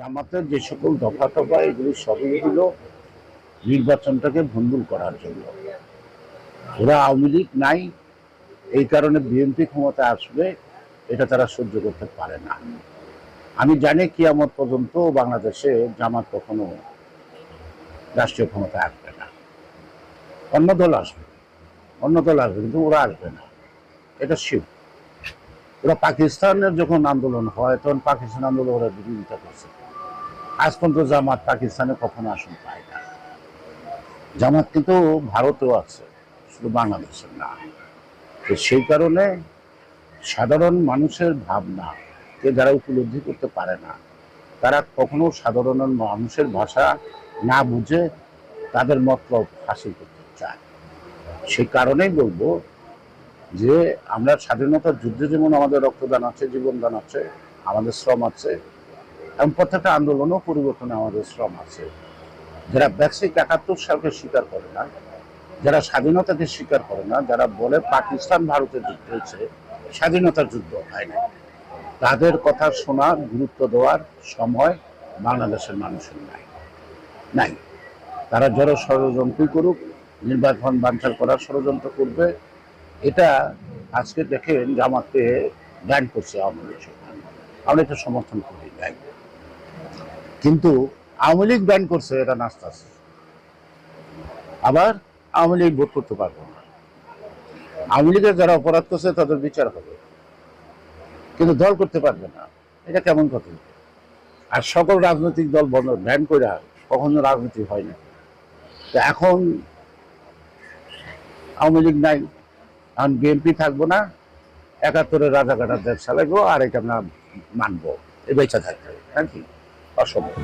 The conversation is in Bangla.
জামাতের যে সকল দফা টফা এগুলি সবই হলো নির্বাচনটাকে ভণ্ডুল করার জন্য। ওরা আওয়ামী লীগ নাই, এই কারণে বিএনপি ক্ষমতা আসবে, এটা তারা সহ্য করতে পারে না। আমি জানি কিয়ামত পর্যন্ত বাংলাদেশে জামাত কখনো রাষ্ট্রীয় ক্ষমতা আসবে না। অন্য দল আসবে, কিন্তু ওরা আসবে না, এটা শিব। ওরা পাকিস্তানের যখন আন্দোলন হয় তখন পাকিস্তান আন্দোলন ওরা বিরোধিতা করছে। আজ পর্যন্ত জামাত পাকিস্তানে কখনো আসন পায় না। জামাত কিন্তু ভারতেও আছে, শুধু বাংলাদেশের না। তো সেই কারণে সাধারণ মানুষের ভাবনা কে যারা উপলব্ধি করতে পারে না, তারা কখনো সাধারণ মানুষের ভাষা না বুঝে তাদের মতলব হাসিল করতে চায়। সেই কারণেই বলবো যে আমরা স্বাধীনতার যুদ্ধে যেমন আমাদের রক্তদান আছে, জীবনদান আছে, আমাদের শ্রম আছে, এবং প্রত্যেকটা আন্দোলনও পরিবর্তনে আমাদের শ্রম আছে। যারা বেসিক ৭১ সালকে স্বীকার করে না, যারা স্বাধীনতাকে স্বীকার করে না, যারা বলে পাকিস্তান ভারতের যুদ্ধ হয়েছে, স্বাধীনতার যুদ্ধ হয় না, তাদের কথা শোনার, গুরুত্ব দেওয়ার সময় বাংলাদেশের মানুষের নাই। তারা যারা ষড়যন্ত্র করুক, নির্বাচন বানচাল করার ষড়যন্ত্র করবে। এটা আজকে দেখেন জামাতকে ব্যান করছে আওয়ামী লীগ সরকার। আমরা এটা সমর্থন করি ব্যান, কিন্তু আওয়ামী লীগ ব্যান করছে, এটা নাস্তা আছে। আবার আওয়ামী লীগ ভোট করতে পারবে না। আওয়ামী লীগের যারা অপরাধ করছে তাদের বিচার হবে, কিন্তু দল করতে পারবে না। এটা কেমন কথা? আর সকল রাজনৈতিক দল বন্ধ ব্যান করে কখনো রাজনীতি হয় না। তো এখন আওয়ামী লীগ নাই, এখন বিএনপি থাকবো না, ৭১-এর রাজাকাটার দেশ চালাইবো, আর এটা আমরা মানবো, এ বেঁচে থাকতে হবে নাকি? অসম্ভব।